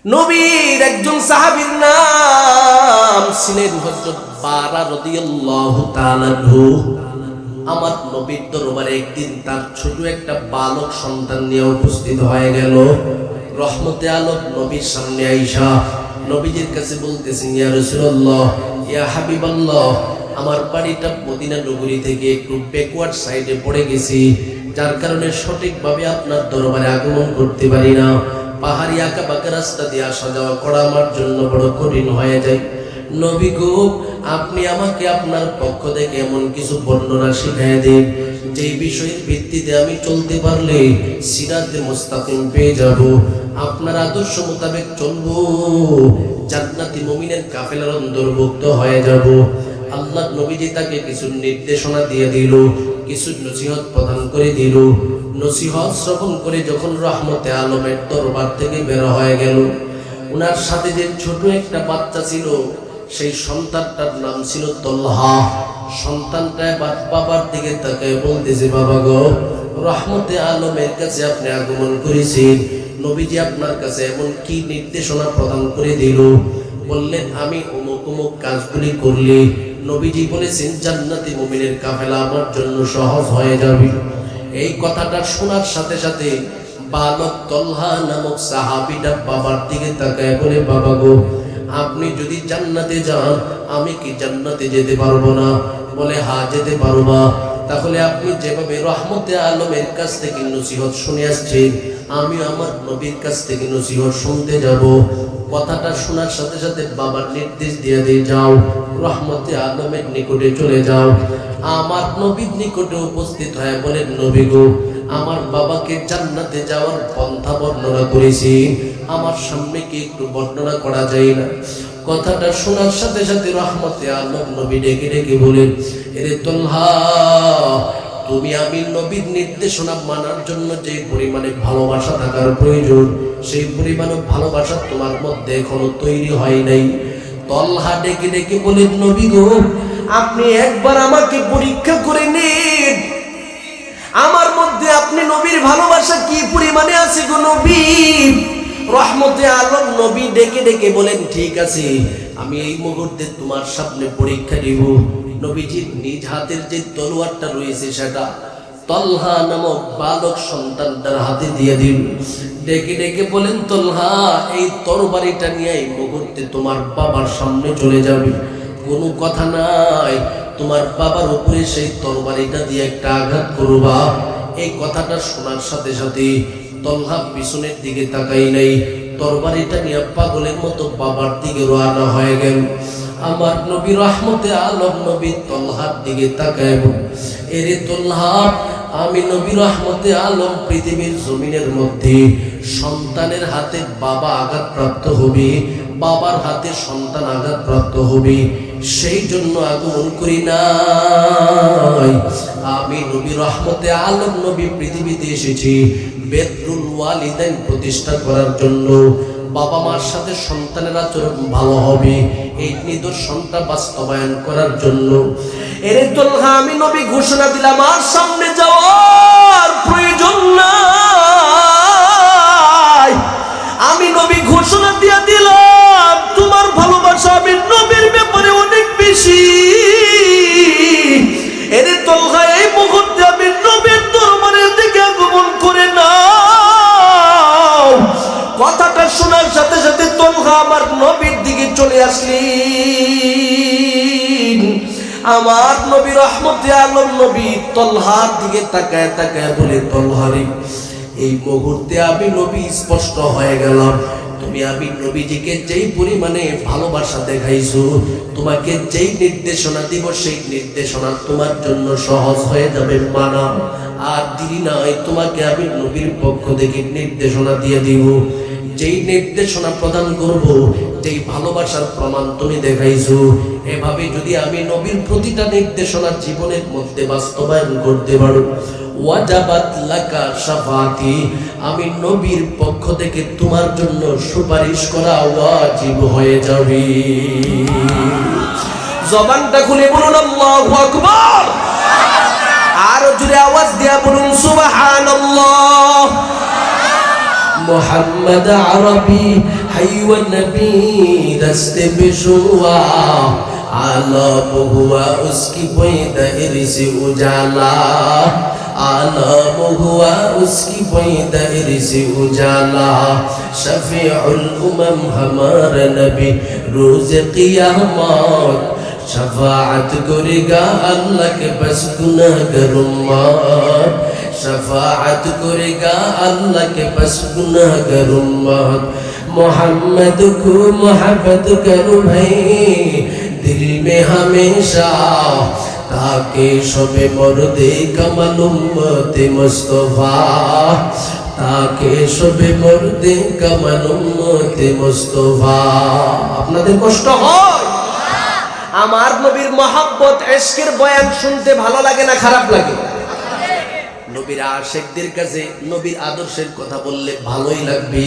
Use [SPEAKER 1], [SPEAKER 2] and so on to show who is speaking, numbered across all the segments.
[SPEAKER 1] নবীর একজন সাহাবীর নাম ছিলেন হযরত বারা রাদিয়াল্লাহু তাআলা আনহু। আমার নবীর দরবারে একদিন তার ছোট একটা বালক সন্তান নিয়ে উপস্থিত হয়ে গেল। রহমতে আলম নবীর সামনে আইসা নবীজির কাছে বলতেছেন, ইয়া রাসূলুল্লাহ, ইয়া হাবিবাল্লাহ, আমার বাড়িটা মদিনা নগরী থেকে একটু ব্যাকওয়ার্ড সাইডে পড়ে গেছি, যার কারণে সঠিকভাবে আপনার দরবারে আগমন করতে পারি না। পাহাড়ি আঁকা বাঁকা রাস্তা দিয়ে আসা যাওয়া করা আমার জন্য বড় কঠিন হয়ে যায়। নবী গো, আপনি আমাকে আপনার পক্ষ থেকে এমন কিছু বর্ণনা শিখিয়ে দিন যে বিষয়ের ভিত্তিতে আমি চলতে পারলে সিরাতে মুস্তাকিম পেয়ে যাব, আপনার আদর্শ মোতাবেক চলবো, জান্নাতি মুমিনের কাফেলার অন্তর্ভুক্ত হয়ে যাব। আল্লাহ নবীজি তাকে কিছু নির্দেশনা দিয়ে দিল, কিছু নসিহত প্রদান করে দিল। নসিহত শ্রবণ করে যখন রহমতে আলমের দরবার থেকে বের হয়ে গেল, উনার সাথে যে ছোট একটা বাচ্চা ছিল, সেই সন্তানটার নাম ছিল তলহা। সন্তানটা বাবার দিকে তাকায় বলতেছে, বাবা গো, রহমতে আলমের কাছে আপনি আগমন করেছেন, নবীজি আপনার কাছে এমন কি নির্দেশনা প্রদান করে দিল? বললেন, আমি অমুক অমুক কাজগুলি করলে নবীজি বলেছেন জান্নাতি মুমিনের কাফেলা আমার জন্য সহজ হয়ে যাবে। এই কথাটা শোনার সাথে সাথে বালক তলহা নামক সাহাবীটা বাবার দিকে তাকায় বলে, বাবা গো, আপনি যদি জান্নাতে যান, আমি কি জান্নাতে যেতে পারবো না? বলে, হ্যাঁ যেতে পারবা। তাহলে আপনি যেভাবে রহমতে আলমের কাছ থেকে নসিহত শুনে আসছেন, আমি আমার নবীর কাছ থেকে নসিহত শুনতে যাব। কথাটা শোনার সাথে সাথে বাবার নির্দেশ দিয়ে দিয়ে, যাও রহমতে আলমের নিকটে চলে যাও। আমার নবীর নিকটে উপস্থিত হয়ে বলেন, নবী গো, আমার বাবাকে জান্নাতে যাওয়ার পন্থা বর্ণনা করেছি, আমার সামনে কি একটু বর্ণনা করা যায় না? কথাটা শোনার সাথে সাথে রহমতে আলম নবী ডেকে ডেকে বলেন, এরে তলহা, তুমি আমি নবীর নির্দেশনা মানার জন্য যে পরিমাণে ভালোবাসা থাকার প্রয়োজন, সেই পরিমাণে ভালোবাসা তোমার মধ্যে এখনো তৈরি হয় নাই। তলহা ডেকে ডেকে বলেন, নবী গো, আপনি একবার আমাকে পরীক্ষা করে নিন, আমার মধ্যে আপনি নবীর ভালোবাসা কি পরিমাণে আছে গো নবী। রহমতে আলম নবী ডেকে ডেকে বলেন, ঠিক আছে, আমি এই মুহূর্তে তোমার সামনে পরীক্ষা দিব। নবীজির নিজ হাতের যে তলোয়ারটা রয়েছে সেটা তলহা নামক বালক সন্তানটার হাতে দিয়ে দিল। ডেকে ডেকে বলেন, তলহা, এই তরবারিটা নিয়ে এই মুহূর্তে তোমার বাবার সামনে চলে যাবে, কোনো কথা নাই, তোমার বাবার উপরে সেই তরবারিটা দিয়ে একটা আঘাত করবা। এই কথাটা শোনার সাথে সাথে তলহা পিছনের দিকে তাকাই নাই, তরবারিটা নিয়ে পাগলের মতো বাবার দিকে রওনা হয়ে গেল। আমার নবী রহমতে আলম নবী তলহার দিকে তাকায়, এরে তলহা, আমি নবী রহমতে আলম পৃথিবীর জমিনের মধ্যে সন্তানের হাতে বাবা আঘাতপ্রাপ্ত হবে, বাবার হাতে সন্তান আঘাতপ্রাপ্ত হবে, সেই জন্য আগমন করি নাই। আমি নবী রহমতে আলম নবী পৃথিবীতে এসেছি বিররুল ওয়ালিদাইন প্রতিষ্ঠা করার জন্য। বাবা মার সাথে সন্তানের আচরণ ভালো হবে, এই নিদর্শনটা বাস্তবায়ন করার জন্য। এর তলহা, আমি নবী ঘোষণা দিলাম, আর সামনে যাওয়ার প্রয়োজন নাই। আমি নবী ঘোষণা দিয়ে দিলাম, তোমার ভালোবাসা আমি নবীর ব্যাপারে অনেক বেশি। এর তলহা, এই মুহূর্তে আমি নবীর দরবারের দিকে আগমন করে নাও। কথাটা শোনার সাথে সাথে তলহা আমার নবীর দিকে চলে আসলেন। আমার নবী রহমতে আলম নবী তলহার দিকে তাকায় তাকায় বলে, তলহারে, এই মুহূর্তে আমি নবী স্পষ্ট হয়ে গেলাম, তুমি আমি নবীজিকে যেই পরিমাণে ভালোবাসা দেখাইছো, তোমাকে যেই নির্দেশনা দিব সেই নির্দেশনা তোমার জন্য সহজ হয়ে যাবে মানা। আর দেরি নাই, তোমাকে আমি নবীর পক্ষ থেকে নির্দেশনা দিয়ে দিব। যেই নির্দেশনা প্রদান করব, যেই ভালোবাসার প্রমাণ তুমি দেখাইছো, এভাবে যদি আমি নবীর প্রতিটা নির্দেশনা জীবনের মধ্যে বাস্তবায়ন করতে পারো, ওয়াজাবাত লাকা শাফাতি, আমি নবীর পক্ষ থেকে তোমার জন্য সুপারিশ করা ওয়াজিব হয়ে যাবে। জবানটা খুলে বলুন আল্লাহু আকবার, আর জোরে আওয়াজ দিয়া বলুন সুবহানাল্লাহ। मोहम्मद अरबी हय्य नबी दस्ते बिशुआ आलम हुआ उसकी पैदाइश से उजाला आलम हुआ उसकी पैदाइश से उजाला शफीउल उमम हमारा नबी रोज क़ियामत शफाअत करेगा अल्लाह के बस गुनाहगार उम्मत शफाअत करेगा अल्लाह के बस गुनाहगार उम्मत मोहम्मद को मोहब्बत करो भाई दिल में हमेशा ताकि शबे मर्दे कमल उम्मते मुस्तफा ताकि शबे मर्दे कमल उम्मते मुस्तफा আপনাদের কষ্ট হয় আমার নবীর মহব্বত ইশকের বয়ান শুনতে ভালো লাগে না খারাপ লাগে নবীর আশিকদের কাছে নবীর আদর্শের কথা বললে ভালোই লাগবে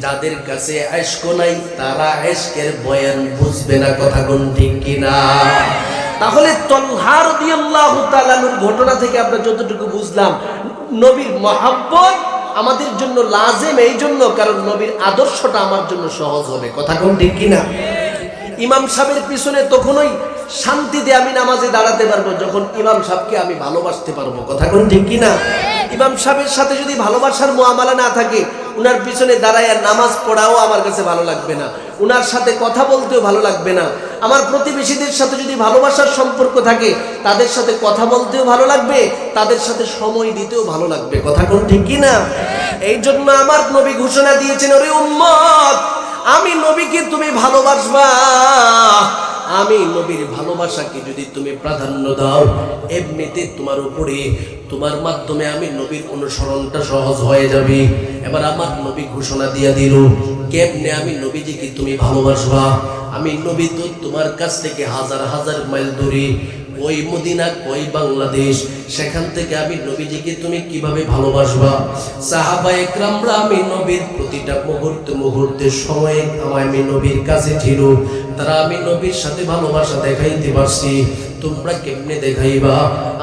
[SPEAKER 1] যাদের কাছে ইশক নাই তারা ইশকের বয়ান বুঝবে না কথা কোন ঠিক কিনা তাহলে তালহা রাদিয়াল্লাহু তাআলার ঘটনা থেকে আমরা যতটুকু বুঝলাম নবীর মহব্বত আমাদের জন্য লাজিম এই জন্য কারণ নবীর আদর্শটা আমার জন্য সহজ হবে কথা কোন ঠিক কিনা ইমাম সাহেবের পিছনে তখনই শান্তিতে আমি নামাজে দাঁড়াতে পারবো যখন ইমাম সাহেবকে আমি ভালোবাসতে পারবো কথা কোন ঠিক কিনা ইমাম সাহেবের সাথে যদি ভালোবাসার মুআমালা না থাকে উনার পিছনে দাঁড়ায় নামাজ পড়াও আমার কাছে ভালো লাগবে না উনার সাথে কথা বলতেও ভালো লাগবে না আমার প্রতিবেশীদের সাথে যদি ভালোবাসার সম্পর্ক থাকে তাদের সাথে কথা বলতেও ভালো লাগবে তাদের সাথে সময় দিতেও ভালো লাগবে কথা কোন ঠিক কিনা এই জন্য আমার নবী ঘোষণা দিয়েছেন ওরে উম্মত আমি নবীকে তুমি ভালোবাসবা আমি নবীর ভালোবাসাকে যদি তুমি প্রাধান্য দাও এমনিতে তোমার উপরে তোমার মাধ্যমে আমি নবীর অনুসরণটা সহজ হয়ে যাবে এবার আমার নবী ঘোষণা দিয়া দিল কেমনে আমি নবীজিকে তুমি ভালোবাসবা আমি নবী তো তোমার কাছ থেকে হাজার হাজার মাইল দূরে ওই মদিনা ওই বাংলাদেশ সেখান থেকে আমি নবীজিকে তুমি কিভাবে ভালোবাসবা সাহাবায়ে কেরামরা আমি নবীর প্রতিটা মুহূর্তে সময়ে আমি নবীর কাছে ছিল তারা আমি নবীর সাথে ভালোবাসা দেখাইতে পারছি তোমরা কেমনে দেখাইবা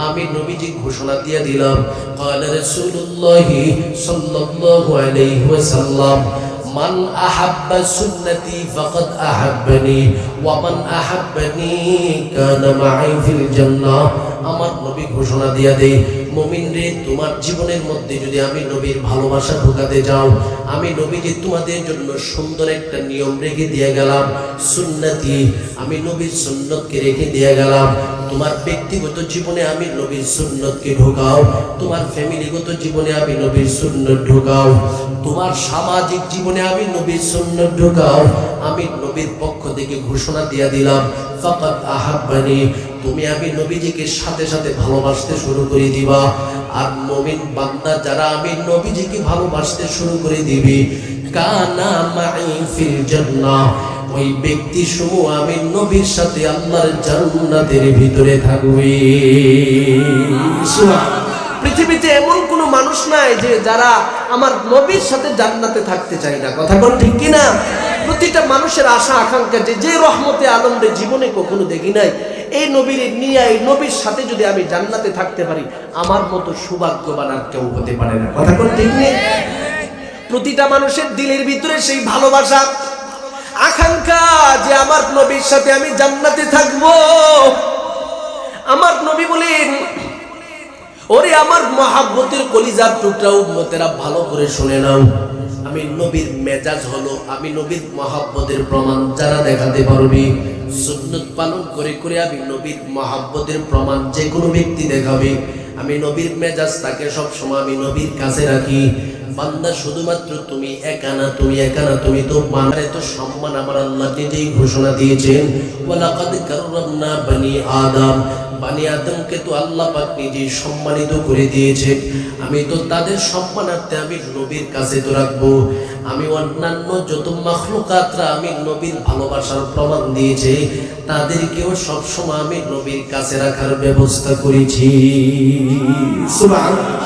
[SPEAKER 1] আমি নবীজি ঘোষণা দিয়ে দিলাম ক্বালা রাসূলুল্লাহ সাল্লাল্লাহু আলাইহি ওয়াসাল্লাম মান আহাব্বা সুন্নতি ফাকাদ আহাব্বানি ওয়া মান আহাব্বানি কানা মাই ফিল জান্নাহ আমার নবী ঘোষণা দিয়া দেই মুমিন রে তোমার জীবনের মধ্যে যদি আমি নবীর ভালোবাসা ঢোকাতে যাও আমি নবীজি তোমাদের জন্য সুন্দর একটা নিয়ম রেখে দিয়ে গেলাম সুন্নতি আমি নবীর সুন্নতকে রেখে দিয়ে গেলাম তোমার ব্যক্তিগত জীবনে আমি নবীর সুন্নতকে ঢোকাও তোমার ফ্যামিলিগত জীবনে আমি নবীর সুন্নত ঢোকাও তোমার সামাজিক জীবনে আমি নবীর সুন্নত ঢোকাও আমি নবীর পক্ষ থেকে ঘোষণা দিয়ে দিলাম ফাকাদ আহাব্বানি তুমি আমি নবীজিকে সাথে সাথে ভালোবাসতে শুরু করে দিবা আর মুমিন বান্দা যারা আমি নবীজিকে ভালোবাসতে শুরু করে দিবে কানা মাই ফিল জান্নাহ ওই ব্যক্তি সমূহ আমি নবীর সাথে আল্লাহর জান্নাতের ভিতরে থাকবে পৃথিবীতে এমন কোনো মানুষ নাই যে যারা আমার নবীর সাথে জান্নাতে থাকতে চায় না কথা কোন ঠিক কিনা প্রতিটা মানুষের আশা আকাঙ্ক্ষা যে রহমতে আনন্দে জীবনে কখনো দেখি নাই এই নবীর নিয়ে এই নবীর সাথে যদি আমি জান্নাতে থাকতে পারি আমার মতো সৌভাগ্যবান আর কেউ হতে পারে না কথা কোন ঠিক নেই প্রতিটা মানুষের দিলের ভিতরে সেই ভালোবাসা আকাঙ্ক্ষা যে আমার নবীর সাথে আমি জান্নাতে থাকবো আমার নবী বলেন ওরে আমার মহাব্বতের কলিজার টুকরা উম্মতেরা ভালো করে শুনে নাও আমি নবীর মেজাজ হলো আমি নবীর মহাব্বতের প্রমাণ যারা দেখাতে পারবে সুন্নত পালন করে করে আমি নবীর মহাব্বতের প্রমাণ যে কোনো ব্যক্তি দেখাবে আমি নবীর মেজাজ তাকে সব সময় আমি নবীর কাছে রাখি বান্দা শুধুমাত্র তুমি একা না তুমি তো মানরে তো সম্মান আমার আল্লাহ নিজেই ঘোষণা দিয়েছেন ওয়ালাকাদ কাররামনা বনি আদমকে তো আল্লাহ পাক নিজেই সম্মানিত করে দিয়েছেন আমি তো তাদের সম্মানার্থে আমি নবীর কাছে তো রাখবো আমি অন্যান্য যত মাখলুকাতরা আমি নবীর ভালোবাসার প্রমাণ দিয়েছে তাদেরকেও সব সময় আমি নবীর কাছে রাখার ব্যবস্থা করেছি সুবহানাল্লাহ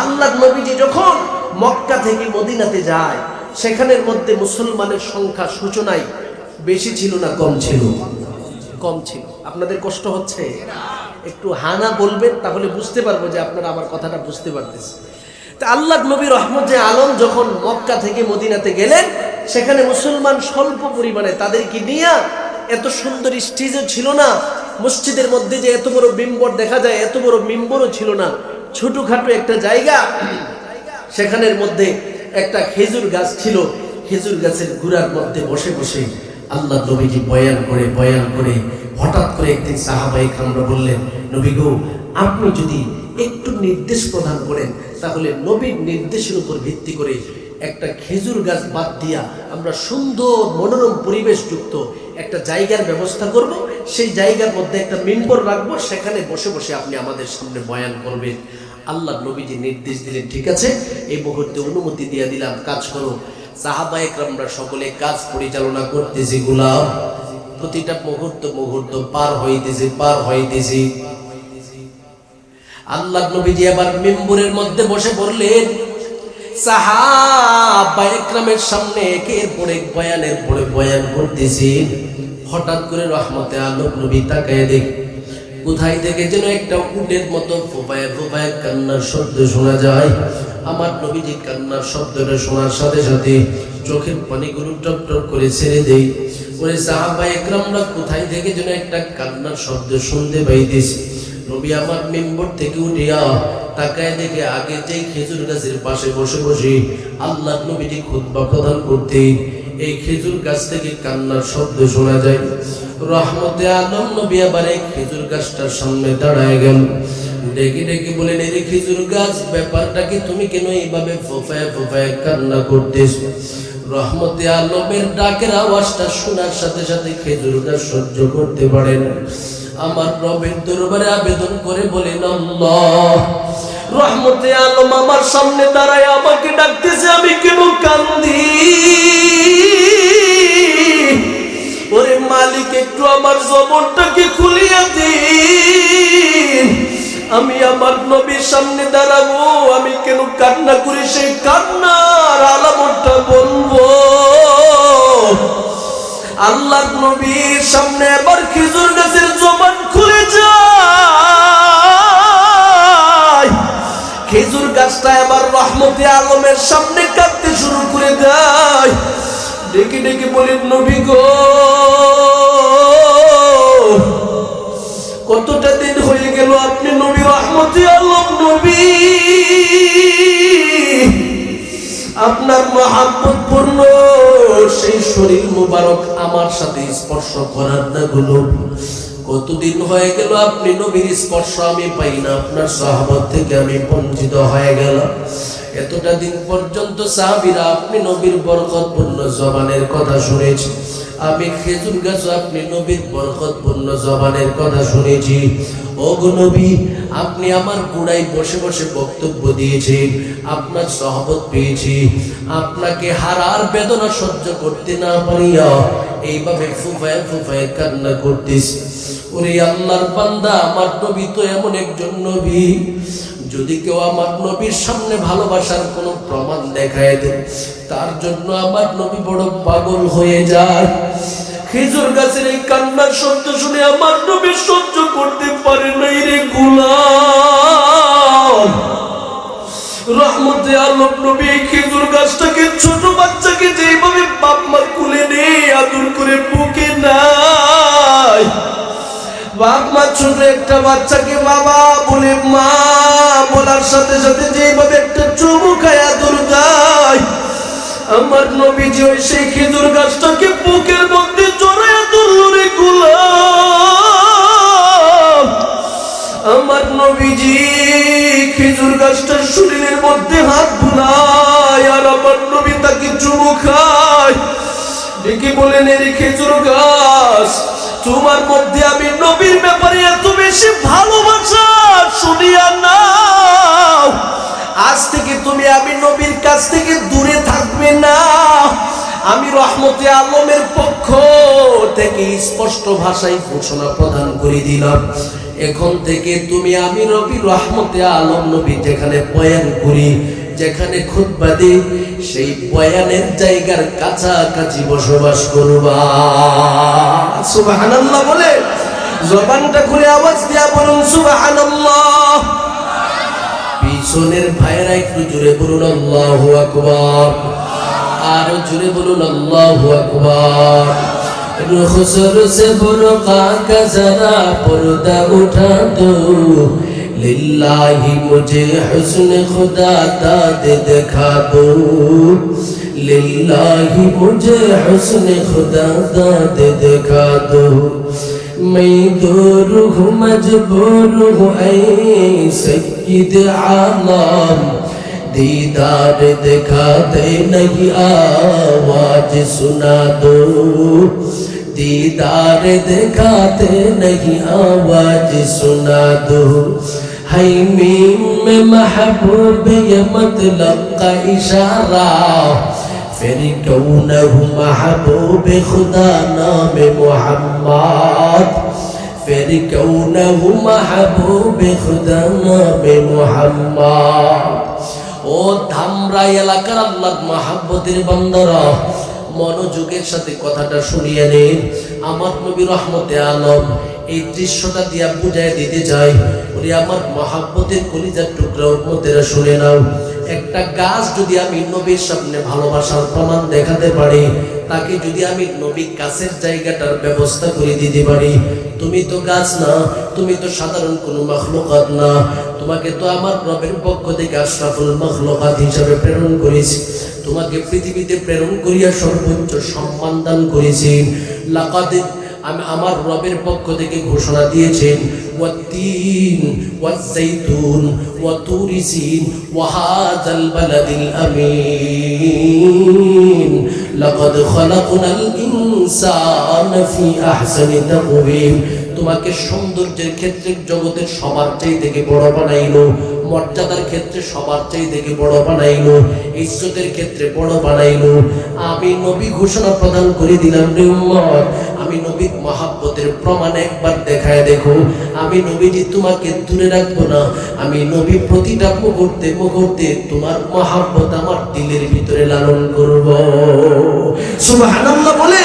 [SPEAKER 1] আল্লাহর নবীজি যখন মক্কা থেকে মদিনাতে যায় সেখানের মধ্যে মুসলমানের সংখ্যা সূচনায় বেশি ছিল না কম ছিল আপনাদের কষ্ট হচ্ছে একটু হানা বলবেন তাহলে বুঝতে পারবো যে আপনারা আমার কথাটা বুঝতে পারতেছেন তা আল্লাহর নবী রহমতে আলম যখন মক্কা থেকে মদিনাতে গেলেন, সেখানে মুসলমান স্বল্প পরিমাণে, তাদেরকে নিয়ে এত সুন্দর স্টেজও ছিল না, মসজিদের মধ্যে যে এত বড় মিম্বর দেখা যায় এত বড় মিম্বরও ছিল না, ছোটখাটো একটা জায়গা। সেখানের মধ্যে একটা খেজুর গাছ ছিল, খেজুর গাছের গুড়ার মধ্যে বসে বসে আল্লাহ নবীজি বয়ান করে হঠাৎ করে একদিন সাহাবায়ে কেরামরা বললেন, নবী গো, আপনি যদি একটু নির্দেশ প্রদান করেন তাহলে নবীর নির্দেশের উপর ভিত্তি করে একটা খেজুর গাছ বাদ দিয়া আমরা সুন্দর মনোরম পরিবেশযুক্ত একটা জায়গার ব্যবস্থা করব, সেই জায়গার মধ্যে একটা মিম্বর রাখবো, সেখানে বসে বসে আপনি আমাদের সামনে বয়ান করবেন। আল্লাহ নবীজি নির্দেশ দিলেন, ঠিক আছে, এই মুহূর্তে অনুমতি দিয়ে দিলাম, কাজ করো। সাহাবায়ে কেরামরা সকলে কাজ পরিচালনা করতেছে, গোলাম প্রতিটা মুহূর্ত পার হইতেছে। আল্লাহ নবীজি আবার মিম্বরের মধ্যে বসে পড়লেন, সাহাবায়ে কেরামের সামনে একের পর এক বয়ানের পরে বয়ান করতেছেন। হঠাৎ করে রহমতে আলম নবী তাকায় দেখ, কোথায় থেকে যেন একটা উটের মতো ফোফায় কান্নার শব্দ শোনা যায়। আমার নবীজি কান্নার শব্দটা শোনার সাথে সাথে চোখের পানিগুলো টপ টপ করে ছেড়ে দেয়। ওরে সাহাবায়ে কেরামরা কোথায় থেকে যেন একটা কান্নার শব্দ শুনতে পাইতেছে। নবী আমার মিম্বর থেকে উঠিয়া তাকায় দেখে আগে যেই খেজুর গাছের পাশে বসে বসে আল্লাহ নবীজি খুতবা প্রদান করতে, এই খেজুর গাছ থেকে কান্নার শব্দ শোনা যায়। রহমতে আলম নবী আবার এই খেজুর গাছটার সামনে দাঁড়ায় গেল, ডেকে বলেন, এই খেজুর গাছ, ব্যাপারটা কি, তুমি কেন এইভাবে ফোফায় কান্না করতেছো? রহমতে আলমের ডাকের আওয়াজটা শোনার সাথে সাথে খেজুর গাছ সহ্য করতে পারে না। আমার রবের দরবারে আবেদন করে বলেন, আল্লাহ, রহমতে আলম আমার সামনে দাঁড়ায় আমাকে ডাকতেছে, আমি কেন কান্দি? ওরে মালিক, একটু আমার জবানটাকে খুলিয়া দিন, আমি আমার নবীর সামনে দাঁড়াবো, আমি কেন কান্না করি সেই কান্নার আলামতটা বলবো। আল্লাহর নবীর সামনে আবার খেজুর গাছের জবান খুলে যায়, খেজুর গাছটা আবার রহমতে আলমের সামনে কাঁদতে শুরু করে দেয়। ডেকে বলেন, নবী গো, কতটা দিন হয়ে গেল আপনি নবী, রহমতে আলম নবী, আপনার মহাব্বত পূর্ণ সেই শরীর মুবারক আমার সাথে স্পর্শ করার না গুলো, কতদিন হয়ে গেল আপনি নবীর স্পর্শ আমি পাই না, আপনার সাহাবত থেকে আমি বঞ্চিত হয়ে গেল। এতটা দিন পর্যন্ত সাহাবীরা আপনি নবীর বরকতপূর্ণ জবানের কথা শুনেছি, আমি খেজুর গাছ আপনি নবীর বরকতপূর্ণ জবানের কথা শুনেছি। ওগো নবী, আপনি আমার গোড়ায় বসে বসে বক্তব্য দিয়েছেন, আপনার সহবত পেয়েছি, আপনাকে হারার বেদনা সহ্য করতে না পারিয়া এইভাবে ফুফায় কান্না করতেছি। ওরে আল্লাহর বান্দা, আমার নবী তো এমন একজন নবী, যদি কেউ আমার নবীর সামনে ভালোবাসার কোনো প্রমাণ দেখায় দেয়, তার জন্য আমার নবী বড় পাগল হয়ে যায়। খেজুর গাছের এই কান্নার শব্দ শুনে আমার নবী সহ্য করতে পারে নাই রে গোলাম। রহমতে আলম নবী খেজুর গাছটাকে, ছোট বাচ্চাকে যেভাবে বাপ মা কুলে নেয় আদর করে বুকে নাই, বাপ মা ছোট একটা বাচ্চাকে বাবা বলে মা বলার সাথে সাথে যেভাবে একটা চুমু খায় আদর দেয়, আমার নবীজি ওই সেই খেজুর গাছটাকে বুকের মধ্যে জড়ায় ধরল রে গোলাম। আমার নবীজি খেজুর গাছটার শরীরের মধ্যে হাত বুলায় আর আমার নবী তাকে চুমু খায়। ডেকে বলেন, এর খেজুর গাছ, তোমার মধ্যে আমি নবীর ব্যাপারে এত বেশি ভালোবাসা শুনিয়া নাও, আজ থেকে তুমি আমি নবীর কাছ থেকে দূরে থাকবে না। আমি রহমতে আলমের পক্ষ থেকে স্পষ্ট ভাষায় ঘোষণা প্রদান করে দিলাম, এখন থেকে তুমি আমি নবী রহমতে আলম নবী যেখানে বয়ান করি, যেখানে খুতবা দিই, সেই বয়ানের জায়গার কাছাকাছি বসবাস করবা। সুবহানাল্লাহ বলে জবানটা খুলে আওয়াজ দিয়া বলুন সুবহানাল্লাহ। পিছনের ভাইয়েরা একটু জোরে বলুন আল্লাহু আকবার, আরো জোরে বলুন আল্লাহু আকবার। रुखसर से बुरक़ा का जरा पर्दा उठा दो, लिल्लाही मुझे हुस्न खुदा दाद दिखा दो, लिल्लाही मुझे हुस्न खुदा दाद दिखा दो। मैं दूर हूँ मजबूर हूँ ऐ सय्यद आलम, दीदार दिखाते नहीं आवाज सुना दो, दीदार दिखाते नहीं आवाज सुना दो। है मीम में महबूब ये मतलब का इशारा, फिर क्यों न हूँ महबूब खुदा नाम मोहम्मद, फिर क्यों न हूँ महबूब खुदा नाम मोहम्मद। ও ধামরা এলাকার আল্লাহর মহব্বতের বান্দারা, মনোযোগের সাথে কথাটা শুনিয়ে নিন। আমার নবী রহমতে আলম এই দৃশ্যটা দিয়া বুঝাই দিতে চাই। ওরে আমার মহব্বতের কলিজার টুকরা উম্মতেরা শুনে নাও, একটা গাছ যদি আমি নবীর সামনে ভালোবাসার প্রমাণ দেখাতে পারি, তাকে যদি আমি নবীর গাছের জায়গাটার ব্যবস্থা করে দিতে পারি, তুমি তো গাছ না, তুমি তো সাধারণ কোনো মাখলুকাত না, তোমাকে তো আমার রবের পক্ষ থেকে আশরাফুল মাখলুকাত হিসাবে প্রেরণ করেছি, তোমাকে পৃথিবীতে প্রেরণ করিয়া সর্বোচ্চ সম্মান দান করেছি। লাকাদ আমি আমার রবের পক্ষ থেকে ঘোষণা দিয়েছেন, ওয়াত্তিন ওয়াজ্জাইতুন ওয়া তুরি সিন ওয়া হাযাল বালাদিল আমিন, লাকাদ খালাকনাল ইনসানা ফি আহসানি তাকওয়িম। তোমাকে সৌন্দর্যের ক্ষেত্রে জগতের সবার চাইতে বড় বানাইলো, মর্যাদার ক্ষেত্রে সবার চাইতে বড় বানাইলো, ইজ্জতের ক্ষেত্রে বড় বানাইলো। আমি নবী ঘোষণা প্রদান করে দিলাম, রে উম্মত, আমি নবীর মহব্বতের প্রমাণ একবার দেখায় দেখো। আমি নবীজি তোমাকে দূরে রাখবো না, আমি নবী প্রতিটা মুহূর্তে মুহূর্তে তোমার মহব্বত আমার দিলের ভিতরে লালন করব। সুবহানাল্লাহ বলে।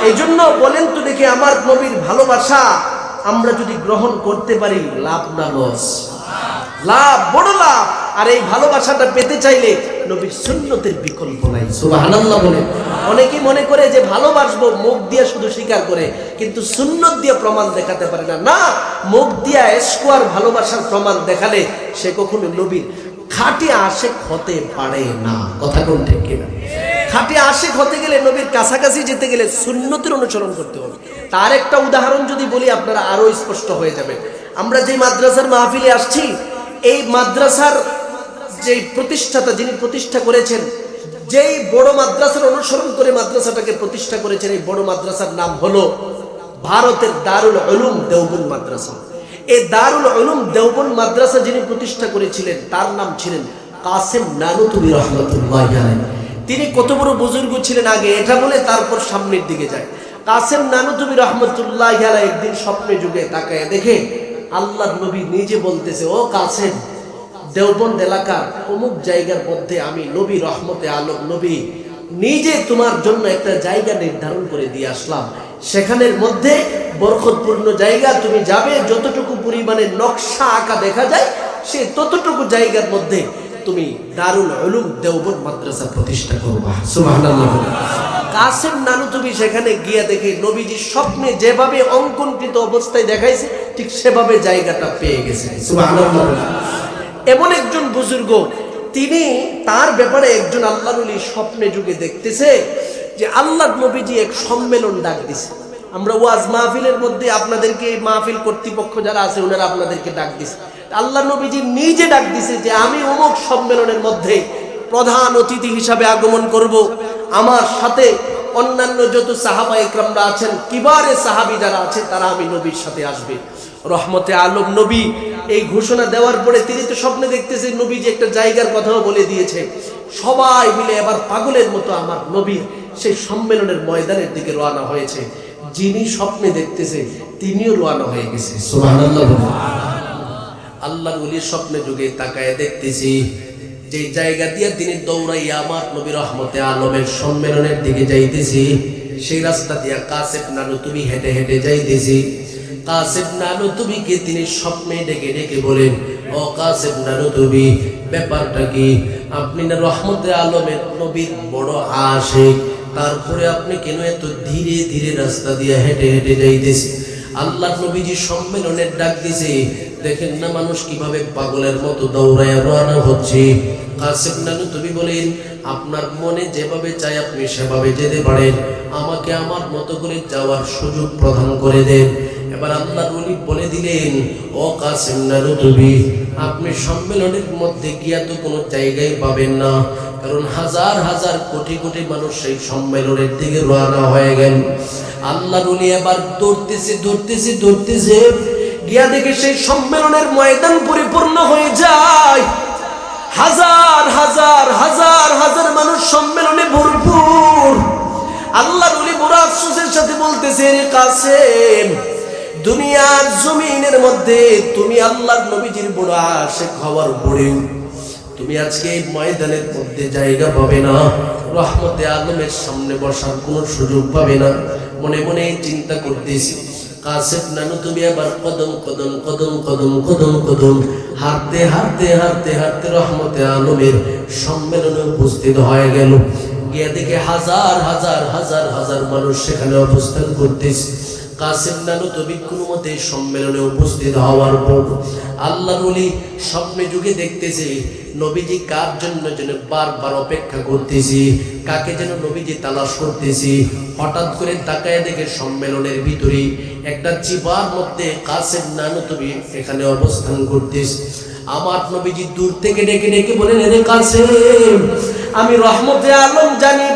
[SPEAKER 1] এই জন্য বলেন তো দেখি, আমার নবীর ভালোবাসা আমরা যদি গ্রহণ করতে পারি, লাভ না লস? লাভ, বড় লাভ। আর এই ভালোবাসাটা পেতে চাইলে নবীর সুন্নতের বিকল্প নাই। সুবহানাল্লাহ বলে। অনেকেই মনে করে যে ভালোবাসবো, মুখ দিয়ে শুধু স্বীকার করে, কিন্তু সুন্নত দিয়ে প্রমাণ দেখাতে পারে না। না, মুখ দিয়ে স্কোয়ার ভালোবাসার প্রমাণ দেখালে সে কখনো নবীর খাঁটি আশিক হতে পারে না। কথা কোন ঠিক কিনা? খাঁটি আশিক হতে গেলে, নবীর কাছাকাছি যেতে গেলে সুন্নতের অনুসরণ করতে হবে। তার একটা উদাহরণ যদি বলি, আপনারা আরো স্পষ্ট হয়ে যাবে। আমরা যে মাদ্রাসার মাহফিলে আসছি, এই মাদ্রাসার যে প্রতিষ্ঠাতা, যিনি প্রতিষ্ঠা করেছেন, যেই বড় মাদ্রাসার অনুসরণ করে মাদ্রাসাটাকে প্রতিষ্ঠা করেছেন, এই বড় মাদ্রাসার নাম হলো ভারতের দারুল উলুম দেওবন্দ মাদ্রাসা। এই দারুল উলুম দেওবন্দ মাদ্রাসা যিনি প্রতিষ্ঠা করেছিলেন, তার নাম ছিলেন কাসেম নানুতুবি রহমাতুল্লাহি আলাইহি। তিনি কত বড় বুজুর্গ ছিলেন, আগে এটা বলে তারপর সামনের দিকে যায়। কাসেম নানুতুবি রহমাতুল্লাহি আলাইহি একদিন স্বপ্নে যুগে তাকায় দেখে আল্লাহর নবী নিজে বলতেছে, ও কাসেম, দেওবন্দ এলাকার অমুক জায়গার মধ্যে আমি নবী রহমতে আলম নবী নিজে তোমার জন্য একটা জায়গা নির্ধারণ করে দিয়ে আসলাম। সেখানের মধ্যে বরকতপূর্ণ জায়গা, তুমি যাবে, যতটুকু পরিমাণে নকশা আঁকা দেখা যায় সে ততটুকু জায়গার মধ্যে তুমি দারুল উলুম দেওবন্দ মাদ্রাসা প্রতিষ্ঠা করবা। সুবহানাল্লাহ। কাসেম নানুতুবি সেখানে গিয়ে দেখে নবীজি স্বপ্নে যেভাবে অঙ্কনকৃত অবস্থায় দেখাইছে, ঠিক সেভাবে জায়গাটা পেয়ে গেছে। সুবহানাল্লাহ। এমন একজন বুজুর্গ, তিনি তার ব্যাপারে একজন আল্লাহর ওলি স্বপ্নে যুগে দেখতেছে যে আল্লাহর নবীজি এক সম্মেলন ডাক দিছে। আমরা ওয়াজ মাহফিলের মধ্যে আপনাদেরকে, মাহফিল কর্তৃপক্ষ যারা আছে ওনারা আপনাদেরকে ডাক দিছে, আল্লাহর নবীজি নিজে ডাক দিছে যে আমি অমুক সম্মেলনের মধ্যে প্রধান অতিথি হিসাবে আগমন করব, আমার সাথে অন্যান্য যত সাহাবা ইকরামরা আছেন, কিবারে সাহাবী যারা আছে, তারা আমি নবীর সাথে আসবে। রহমতে আলম নবী এই ঘোষণা দেওয়ার পরে তিনি তো স্বপ্নে দেখতেছেন নবীজি একটা জায়গার কথাও বলে দিয়েছে। সবাই মিলে এবার পাগলের মতো আমার নবীর সেই সম্মেলনের ময়দানের দিকে রওনা হয়েছে। যিনি স্বপ্নে দেখতেছে তিনিও রওনা হয়ে গেছে। সুবহানাল্লাহ। আল্লাহর ওলির স্বপ্নে যুগে তাকায় দেখতেছি যে জায়গা দিয়ে তিনি দৌড়াইয়া আমার নবী রহমতে আলমের সম্মেলনের দিকে যাইতেছি, সেই রাস্তা দিয়া কাসেম নানুতুবি হেঁটে হেঁটে যাইতেছি। কাসেম নানুতুবিকে তিনি স্বপ্নে ডেকে ডেকে বলেন, ও কাসেম নানুতুবি, ব্যাপারটা কি? আপনি না রহমতে আলমের নবীর বড় আশিক, তারপরে আপনি কেন এত ধীরে ধীরে রাস্তা দিয়ে হেঁটে হেঁটে যাইতেছে? আল্লাহ নবীজি সম্মেলনের ডাক দিছে, দেখেন না মানুষ কিভাবে পাগলের মতো দৌড়ায় রওনা হচ্ছে। কাসেম নানুতুবি বলেন, আপনার মনে যেভাবে চাই আপনি সেভাবে যেতে পারেন, আমাকে আমার মতো করে যাওয়ার সুযোগ প্রদান করে দেন। এবার আল্লাহর ওলি বলে দিলেন, ও কাসেম নানুতুবি, আপনি সম্মেলনের মধ্যে গিয়া তো কোনো জায়গায় পাবেন না, কারণ হাজার হাজার কোটি কোটি মানুষ সেই সম্মেলনের দিকে রওনা হয়ে গেল। আল্লাহর ওলি এবার দৌড়তেছে, গিয়া দেখে সেই সম্মেলনের ময়দান পরিপূর্ণ হয়ে যায়। হাজার হাজার হাজার হাজার মানুষ সম্মেলনে ভরপুর। আল্লাহর ওলি বড় আফসোসের সাথে বলতেছে, রে কাসেম, দুনিয়ার জমিনের মধ্যে তুমি আল্লাহর নবীজির বড় আশিক হওয়ার পরেও তুমি আজকে এই ময়দানের মধ্যে জায়গা পাবে না, রহমতে আলমের সামনে বসার কোনো সুযোগ পাবে না। মনে মনে চিন্তা করতেছি। কাসেম নানুতুবি আবার কদম হাঁটতে রহমতে আলমের সম্মেলনে উপস্থিত হয়ে গেল। গিয়ে দেখে হাজার হাজার হাজার হাজার মানুষ সেখানে অবস্থান করতেছে। কাসেম নানুতুবি কোনো মতে সম্মেলনে উপস্থিত হওয়ার পর আল্লাহর ওলি স্বপ্নে যুগে দেখতেছে নবীজি কার জন্য যেন বারবার অপেক্ষা করতেছি, কাকে যেন নবীজি তালাশ করতেছি। হঠাৎ করে তাকায় দেখে সম্মেলনের ভিতরে একটা চিবার মধ্যে কাসেম নানুতুবি এখানে অবস্থান করতেছে। আমার নবীজি দূর থেকে ডেকে ডেকে বলেন, রে কাসেম, আমি রহমতে আলম জানি,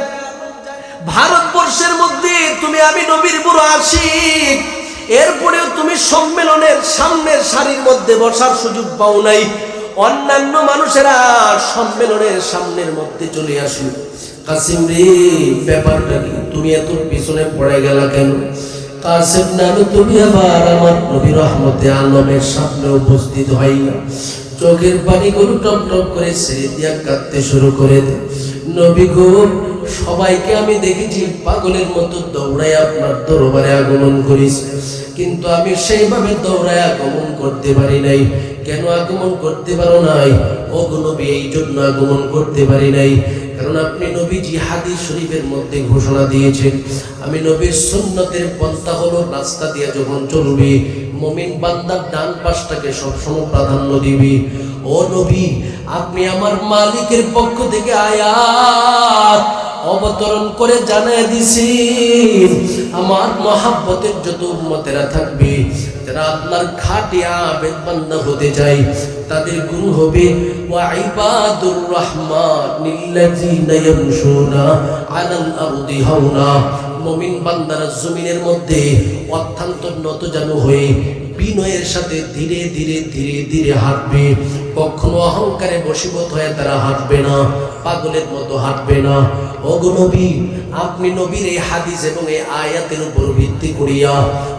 [SPEAKER 1] ভারতবর্ষের মধ্যে তুমি আমি নবীর বড় আশিক, এরপরেও তুমি সম্মেলনের সামনের সারির মধ্যে বসার সুযোগ পাও নাই। অন্যান্য মানুষেরা সম্মেলনের সামনের মধ্যে চলে আসো। কাসেম রে, ব্যাপারটা কি? তুমি এত পিছনে পড়ে গেলা কেন? কাসেম নানুতুবি আবার আমার নবী রহমতে আলমের সামনে উপস্থিত হইয়া চোখের পানিগুলো টপ টপ করে ছেড়ে দিয়া কাঁদতে শুরু করে দেয়। নবী গো, সবাইকে আমি দেখেছি পাগলের মতো দৌড়ায় আপনার দরবারে আগমন করিস, কিন্তু আমি সেইভাবে দৌড়ায় আগমন করতে পারি নাই। কেন আগমন করতে পারো নাই? ও নবী, এই জন্য আগমন করতে পারি নাই কারণ আপনি নবীজি হাদিস শরীফের মধ্যে ঘোষণা দিয়েছেন, আমি নবীর সুন্নতের পন্থা হলো রাস্তা দিয়ে যখন চলবি মুমিন বান্দার ডান পাশটাকে সবসময় প্রাধান্য দিবি। ও নবী, আপনি আমার মালিকের পক্ষ থেকে আয়াত অবতরণ করে জানায় দিছি, আমার মহাব্বতের যত উম্মতেরা থাকবে, যারা আল্লাহর খাটিয়া আবেদ বান্দা হতে চায়, তাদের গুণ হবে ওয়া ইবাদুর রাহমানিল্লাযীনা ইয়ামশুনা আলাল আরদি হাওনা। মুমিন বান্দারা জমিনের মধ্যে অত্যন্ত নতজানু হয়ে বিনয়ের সাথে ধীরে ধীরে ধীরে ধীরে হাঁটবে। কখনো অহংকারে বশীভূত হয়ে তারা হাঁটবে না, পাগলের মতো হাঁটবে না। ওগো নবী, আপনি নবীর এই হাদিস এবং এই আয়াতের উপর ভিত্তি করিয়া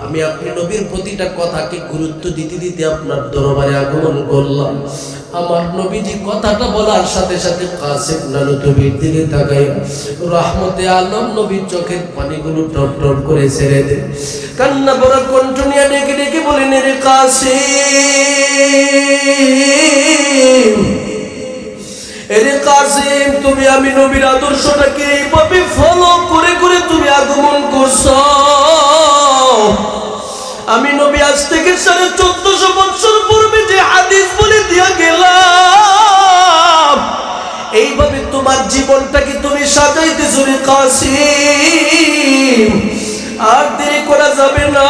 [SPEAKER 1] আমি আপনি নবীর প্রতিটা কথাকে গুরুত্ব দিতে দিতে আপনার দরবারে আগমন করলাম। আমার নবীজি কথাটা বলার সাথে সাথে কাসেম নানুতুবির দিকে তাকায় রহমতে আলম নবীর চোখের পানিগুলো টপ টপ করে ছেড়ে দেয়। কান্না ভরা কণ্ঠ নিয়ে ডেকে ডেকে বলেন, রে কাসেম, রে কাসেম, তুমি আমি নবীর আদর্শটাকে এইভাবে ফলো করে করে তুমি আগমন করছো। আমি নবী আজ থেকে 1450 বছর পূর্বে যে হাদিস বলে দিয়া গেলাম, এইভাবে তোমার জীবনটাকে তুমি সাজাইতেছো রে কাসেম। আর দেরি করা যাবে না।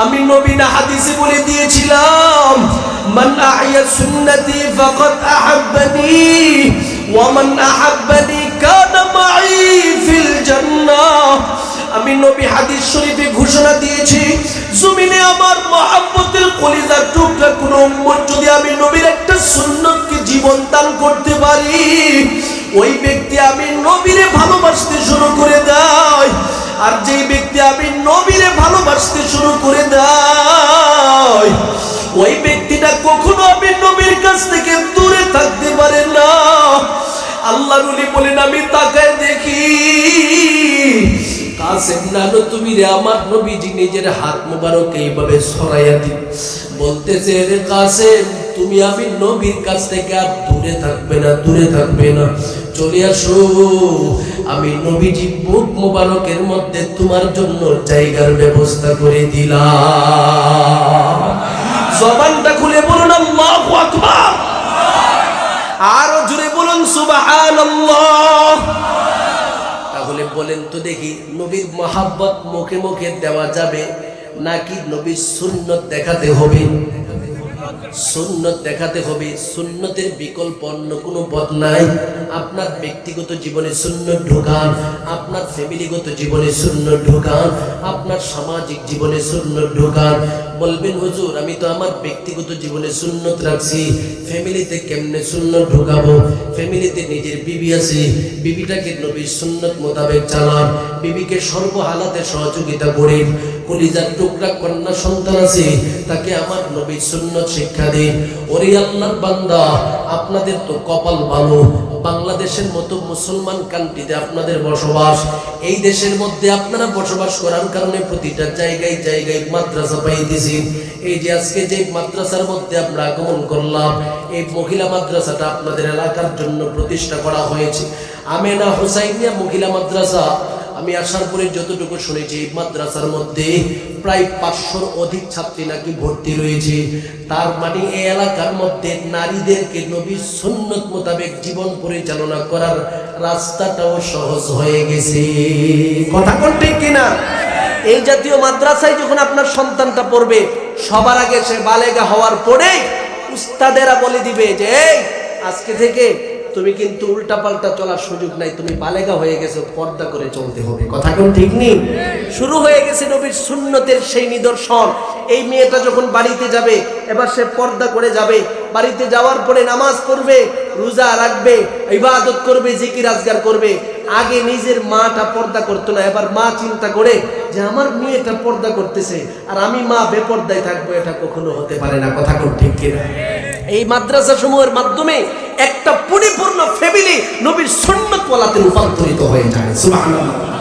[SPEAKER 1] আমি নবী না হাদিসে বলে দিয়েছিলাম, মান আহইয়া সুন্নতি ফাকাদ আহাব্বানি ওয়া মান আহাব্বানি কানা মাই ফিল জান্নাহ। আমি নবী হাদিস শরীফে ঘোষণা দিয়েছি, জমিনে আমার মহব্বতের কলিজার টুকরা কোন উম্মত যদি আমি নবীর একটা সুন্নতকে জীবন দান করতে পারি, ওই ব্যক্তি আমি নবীরে ভালোবাসতে শুরু করে দেয়। আর যেই ব্যক্তি আমি নবীরে ভালোবাসতে শুরু করে দেয়, ওই ব্যক্তিটা কখনো আমি নবীর কাছ থেকে দূরে থাকতে পারে না। আল্লাহর ওলি বলেন, আমি তাকায় দেখি কাসেম নানো তুমি রে আমার নবীজি নিজের হাত মোবারক এইভাবে ছড়াইয়া দিন, বলতেছে রে কাসেম তুমি আমি নবীর কাছ থেকে আর দূরে থাকবে না, দূরে থাকবে না, চলে আসো, আমি নবীজি বুক মোবারকের মধ্যে তোমার জন্য জায়গার ব্যবস্থা করে দিলাম। জবানটা খুলে বলুন আল্লাহু আকবার, আরো জোরে বলুন সুবহানাল্লাহ। তাহলে বলেন তো দেখি, নবীর মহাব্বত মুখে মুখে দেওয়া যাবে নাকি নবীর সুন্নত দেখাতে হবে? সুন্নত দেখাতে হবে। সুন্নতের বিকল্প অন্য কোনো পথ নাই। আপনার ব্যক্তিগত জীবনে সুন্নত ঢোকান, আপনার ফ্যামিলিগত জীবনে সুন্নত ঢোকান, আপনার সামাজিক জীবনে সুন্নত ঢোকান। বলবেন হুজুর আমি তো আমার ব্যক্তিগত জীবনে সুন্নত রাখছি, ফ্যামিলিতে কেমনে সুন্নত ঢোকাবো? ফ্যামিলিতে নিজের বিবি আছে, বিবিটাকে নবীর সুন্নত মোতাবেক চালান, বিবিকে সর্বহালাতে সহযোগিতা করেন। কলিজার টুকরা কন্যা সন্তান আছে, তাকে আমার নবীর সুন্নত শিক্ষা দিন। ওরে আল্লাহর বান্দা, আপনাদের তো কপাল ভালো, বাংলাদেশের মতো মুসলমান কান্ট্রিতে আপনাদের বসবাস। এই দেশের মধ্যে আপনারা বসবাস করার কারণে প্রতিটা জায়গায় জায়গায় মাদ্রাসা পাইতেছি। এই যে আজকে যে মাদ্রাসার মধ্যে আমরা আগমন করলাম, এই মহিলা মাদ্রাসাটা আপনাদের এলাকার জন্য প্রতিষ্ঠা করা হয়েছে, আমেনা হুসাইনিয়া মহিলা মাদ্রাসা। আমি আসার পরে যতটুকু শুনেছি এই মাদ্রাসার মধ্যে প্রায় 500-র অধিক ছাত্রী নাকি ভর্তি রয়েছে। তার মানে এই এলাকার মধ্যে নারীদেরকে নবীর সুন্নত মোতাবেক জীবন পরিচালনা করার রাস্তাটাও সহজ হয়ে গেছে। কথা কোন ঠিক কিনা? এই জাতীয় মাদ্রাসায় যখন আপনার সন্তানটা পড়বে, সবার আগে সে বালেগা হওয়ার পরে উস্তাদেরা বলে দিবে যে এই আজকে থেকে তুমি কিন্তু উল্টাপাল্টা চলার সুযোগ নাই, তুমি বালেগা হয়ে গেছো, পর্দা করে চলতে হবে। কথা কোন ঠিক নেই? শুরু হয়ে গেছে নবীর সুন্নতের সেই নিদর্শন। এই মেয়েটা যখন বাড়িতে যাবে, এবার সে পর্দা করে যাবে। বাড়িতে যাওয়ার পরে নামাজ পড়বে, রোজা রাখবে, ইবাদত করবে, জিকির আজগার করবে। আগে নিজের মাটা পর্দা করতো না, এবার মা চিন্তা করে যে আমার মেয়েটা পর্দা করতেছে আর আমি মা বেপর্দায় থাকবো, এটা কখনো হতে পারে না। কথা কোন ঠিক কিনা? এই মাদ্রাসা সমূহের মাধ্যমে একটা পরিপূর্ণ ফ্যামিলি নবীর সুন্নত ওয়ালাতে রূপান্তরিত হয়ে যায়। সুবহানাল্লাহ।